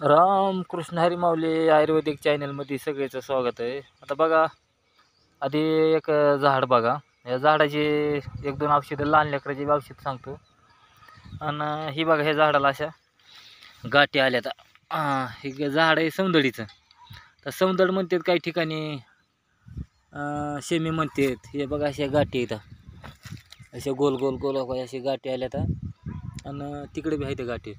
रामकृष्ण हरी माऊली आयुर्वेदिक चॅनलमध्ये सगळ्याचं स्वागत आहे. आता बघा, आधी एक झाड बघा. या झाडाची एक दोन औषधं, लहान लेकराची बी औषध सांगतो. आणि ही बघा, ह्या झाडाला अशा गाठी आल्यात. हे झाड आहे सौंदळीचं. तर सौंदळ म्हणतात काही ठिकाणी, शेमी म्हणतात. हे बघा, अशा गाठी येतात, अशा गोल गोल गोल अशा गाठी आल्यात. आणि तिकडे बी आहे त्या गाठी.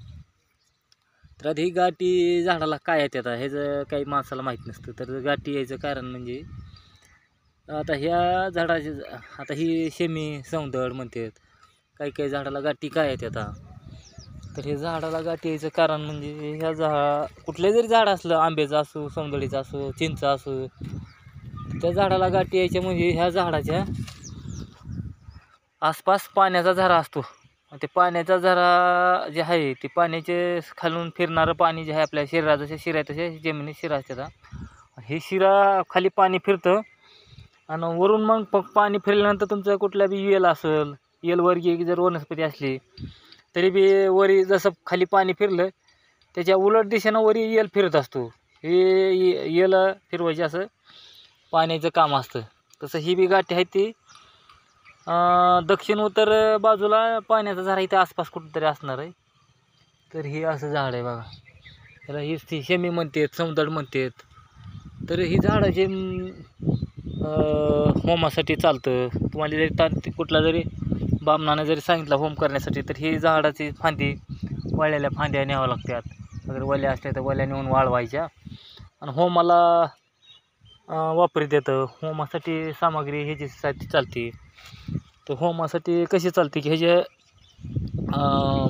तर आता ही गाठी झाडाला काय येतात ह्याचं काही माणसाला माहीत नसतं. तर गाठी यायचं कारण म्हणजे, आता ह्या झाडाचे, आता ही शेमी सौंदळ म्हणतात. काही काही झाडाला गाठी काय येतात. तर हे झाडाला गाठी यायचं कारण म्हणजे, ह्या कुठले जरी झाड असलं, आंब्याचं असो, सौंदळीचं असो, चिंच असो, त्या झाडाला गाठी यायच्या म्हणजे ह्या झाडाच्या आसपास पाण्याचा झरा असतो. ते पाण्याचा झरा जे आहे, ते पाण्याचे खालून फिरणारं पाणी जे आहे, आपल्या शरीरात जसे शिरा आहे तसे जमिनीत शिरा असतात. हे शिरा खाली पाणी फिरतं आणि वरून मग पाणी फिरल्यानंतर तुमचं कुठल्या बी येल असेल, येलवर्गीय जर वनस्पती असली तरी बी वरी जसं खाली पाणी फिरलं त्याच्या उलट दिशेनं वरी येल फिरत असतो. हे येल फिरवायचे असं पाण्याचं काम असतं. तसं ही बी गाठी आहे ती दक्षिण उत्तर बाजूला पाण्याचा झरा इथं आसपास कुठंतरी असणार आहे. तर हे असं झाड आहे बघा. त्याला हीच ती शेमी म्हणतात, सौंदळ म्हणतात. तर ही झाडाचे होमासाठी चालतं. तुम्हाला जरी कुठला जरी बामणानं जरी सांगितलं होम करण्यासाठी, तर ही झाडाची फांदी, वाळलेल्या फांद्या न्याव्या लागतात. अगर वल्या असल्या तर वल्या नेऊन वाळवायच्या आणि होमाला वापरीत येतं. होमासाठी सामग्री ह्याच्यासाठी चालते. तर होमासाठी कशी चालते की ह्याचे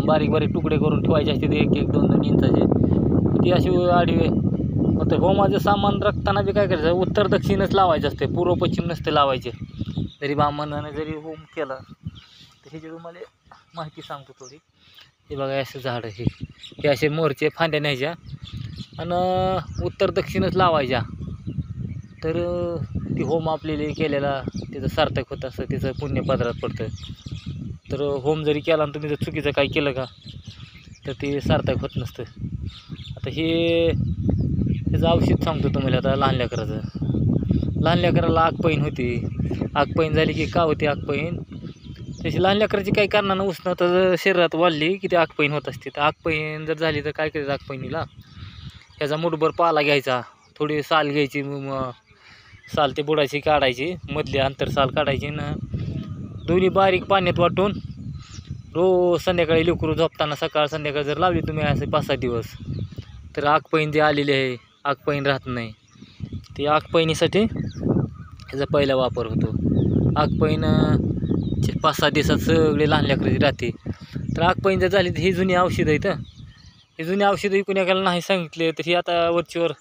बारीक बारीक तुकडे करून ठेवायचे असते, ते 1-1, 2-2 इंचाचे. ती अशी आडवी. मग ते होमाचं सामान राखताना बी काय करायचं, उत्तर दक्षिणच लावायचं असते, पूर्व पश्चिम नसते लावायचे. जरी बामणाने जरी होम केला तर ह्याची तुम्हाला माहिती सांगतो थोडी. हे बघा, असं झाड आहे. हे असे मोरचे फांद्या न्यायच्या आणि उत्तर दक्षिणच लावायच्या. तर ती होम आपल्याला केलेला त्याचं सार्थक होत असतं, त्याचं पुण्य पदरात पडतं. तर होम जरी केला आणि तुम्ही जर चुकीचं काही केलं का, तर ते सार्थक होत नसतं. आता त्याचं औषध सांगतो तुम्हाला. आता लहान लेकराचं, लहान लेकराला आगपैन होती. आगपैन झाली की का होती आगपैन, तशी लहान लेकराची काही कारणानं उष्णता जर शरीरात वाढली की ते आगपैन होत असते. तर आगपैन जर झाली तर काय करायचं, आगपैनीला ह्याचा मुठभर पाला घ्यायचा, थोडी साल घ्यायची, साल ते बुडाची काढायची, मधली अंतर साल काढायची ना, दोन्ही बारीक पाण्यात वाटून रोज संध्याकाळी लेकरू झोपताना सकाळ संध्याकाळ जर लावली तुम्ही असे 5-6 दिवस, तर आगपैन जे आलेले आहे, आगपैन राहत नाही. ते आगपैनीसाठी ह्याचा पहिला वापर होतो. आगपैन 5-6 दिवसात सगळे लहान लेकराची राहते. तर आगपैन जर झाली तर ही जुनी औषधं आहेत. ही जुनी औषधं कुणाला नाही सांगितले तर ही आता वरचीवर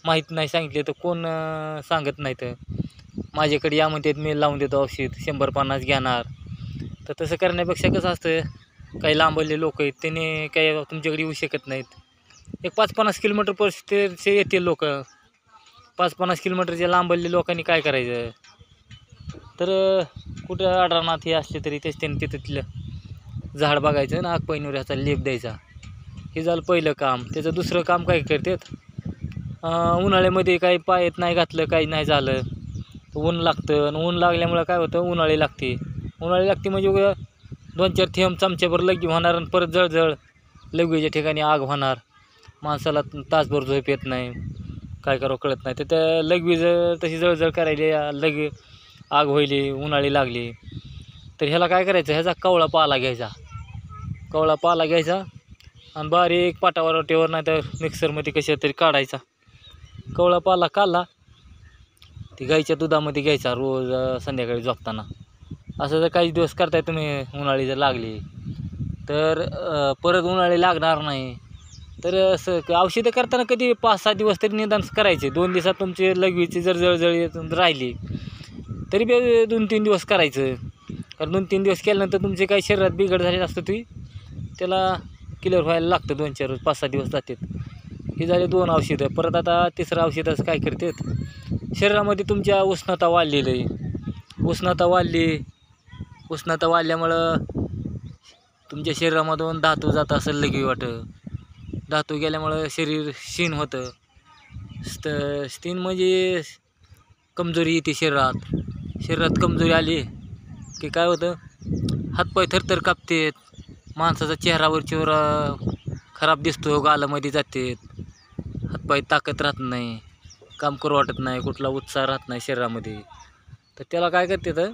माहीत नाही सांगितले तर कोण सांगत नाही. तर माझ्याकडे या म्हणतात, मी लावून देतो औषध, 100-50 घेणार. तर तसं करण्यापेक्षा कसं असतं, काही लांबले लोक आहेत, त्याने काही तुमच्याकडे येऊ शकत नाहीत. एक 5-50 किलोमीटर परिस्थितीचे येतील लोक. 5-50 किलोमीटरच्या लांबले लोकांनी काय करायचं, तर कुठं आढळनाथ हे असले तरी त्यांनी तिथलं झाड बघायचं ना, आगपैनीवर ह्याचा लेप द्यायचा. हे झालं पहिलं काम. त्याचं दुसरं काम काय करतात, उन्हाळ्यामध्ये काही पायात नाही घातलं, काही नाही झालं तर ऊन लागतं. आणि ऊन लागल्यामुळं काय होतं, उन्हाळी लागते म्हणजे 2-4 थेंब चमच्याभर लघवी होणार आणि परत जळजळ, लघवीच्या ठिकाणी आग होणार. माणसाला तासभर झोप येत नाही, काय करावं कळत नाही. तर त्या लघवी जर तशी जळजळ करायली, आग व्हायली, उन्हाळी लागली, तर ह्याला काय करायचं, ह्याचा कवळा पाला घ्यायचा आणि बारीक पाटावरटीवर नाही तर मिक्सरमध्ये कशा तरी काढायचा. कवळा पाला काढला ती गाईच्या दुधामध्ये घ्यायचा रोज संध्याकाळी झोपताना. असं जर काही दिवस करताय तुम्ही, उन्हाळी जर लागली तर परत उन्हाळी लागणार नाही. तर असं औषधं करताना कधी 5-6 दिवस तरी निदान करायचे. 2 दिवसात तुमची लघवीची जर जळजळ राहिली तरी बी 2-3 दिवस करायचं. कारण 2-3 दिवस केल्यानंतर तुमचे काही शरीरात बिघड झालेलं असतं, ती त्याला क्लिअर व्हायला लागतं. 2-4 दिवस, 5-6 दिवस जातात. हे झाले 2 औषधं. परत आता तिसरं औषधच काय करतात, शरीरामध्ये तुमच्या उष्णता वाढलेली आहे. उष्णता वाढल्यामुळं तुमच्या शरीरामधून धातू जात असेल लघवी वाटं, धातू गेल्यामुळं शरीर क्षीण होतं. क्षीण म्हणजे कमजोरी येते शरीरात कमजोरी आली की काय होतं, हातपाय थरथर कापतेत, माणसाचा चेहरावरच्यावर खराब दिसतो, गालामध्ये जाते, हातपाय ताकद राहत नाही, काम करू वाटत नाही, कुठला उत्साह राहत नाही शरीरामध्ये. तर त्याला काय करते, तर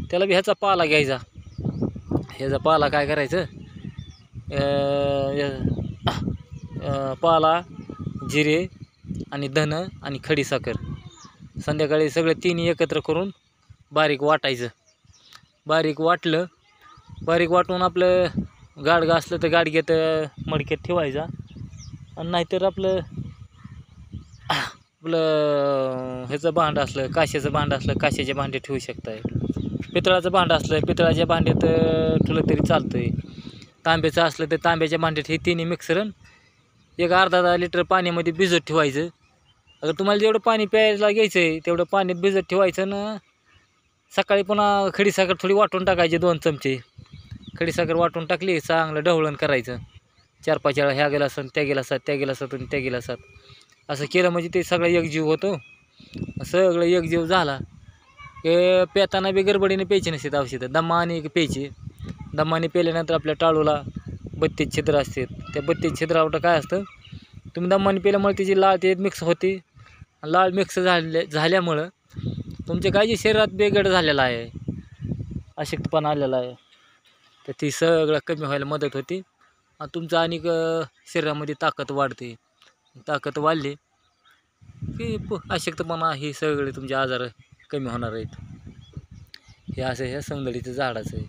त्याला बी ह्याचा पाला घ्यायचा. ह्याचा पाला काय करायचं, पाला, जिरे आणि धन आणि खडीसाखर संध्याकाळी सगळे तिन्ही एकत्र करून बारीक वाटायचं. बारीक वाटून आपलं गाडगं असलं तर गाडग्यात मडक्यात ठेवायचा, आणि नाहीतर आपलं ह्याचं भांडं असलं, काश्याचं भांडं असलं, काश्याचे भांडे ठेवू शकताय. पितळाचं भांडं असलं, पितळाच्या भांड्यात ठेवलं तरी चालतंय. तांब्याचं असलं तर तांब्याच्या भांड्यात हे तिन्ही मिक्सरन एक अर्धा लिटर पाण्यामध्ये भिजत ठेवायचं. अगर तुम्हाला जेवढं पाणी प्यायला घ्यायचं आहे तेवढं पाण्यात भिजत ठेवायचं ना. सकाळी पुन्हा खडीसाखर थोडी वाटून टाकायची, 2 चमचे खडीसाखर वाटून टाकली, चांगलं ढवळण करायचं 4-5 वेळा, ह्या गिलासात त्या गिलासात, त्या गिलासातून त्या गिलासात. असं केलं म्हणजे ते सगळं एकजीव होतं. सगळं एकजीव झाला की पेताना बी गडबडीने प्यायची नसते औषधं, दमाने प्यायची. दमाने प्यायल्यानंतर आपल्या टाळूला 32 छिद्र असतात. त्या 32 छिद्रावर काय असतं, तुम्ही दमाने प्यायल्यामुळे त्याची लाळ ते मिक्स होते. लाळ मिक्स झाल्यामुळं तुमच्या काय जे शरीरात बिघड झालेला आहे, अशक्तपणा आलेला आहे, तर ती सगळं कमी व्हायला मदत होते. आणि तुमचं आणि शरीरामध्ये ताकद वाढते. ताकद वाढली की अशक्तपणा ही सगळे तुमचे आजार कमी होणार आहेत. हे असं ह्या सवंगडीचं झाडाचं आहे.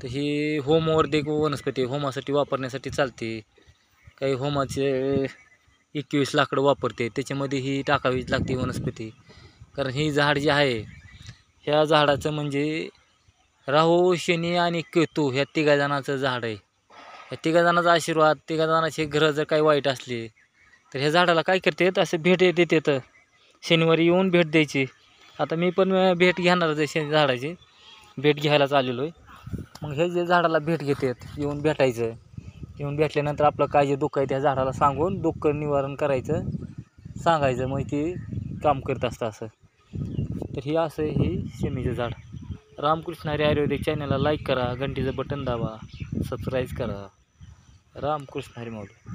तर ही होमवर्धिक वनस्पती, होमासाठी वापरण्यासाठी चालते. काही होमाचे 21 लाकडं वापरते, त्याच्यामध्ये ही टाकावीच लागते वनस्पती. कारण ही झाड जे आहे, ह्या झाडाचं म्हणजे राहू, शनी आणि केतू ह्या 3 जणांचं झाड आहे. ह्या 3 जणांचा आशीर्वाद, 3 जणांचे ग्रह जर काही वाईट असले तर ह्या झाडाला काय करतात, असं भेट देतात. शनिवारी येऊन भेट द्यायची. आता मी पण भेट घेणारच आहे, झाडाची भेट घ्यायला चाललेलो आहे. मग हे जे झाडाला भेट घेतात, येऊन भेटायचं. येऊन भेटल्यानंतर आपलं काय जे दुःख आहे त्या झाडाला सांगून दुःख निवारण करायचं, सांगायचं, मग ती काम करत असतं असं. तर हे असं हे शमीचं झाड. रामकृष्ण हरी आयुर्वेदिक चॅनलला लाईक करा, घंटीचं बटन दाबा, सबस्क्राईब करा. रामकृष्ण हरी माऊली.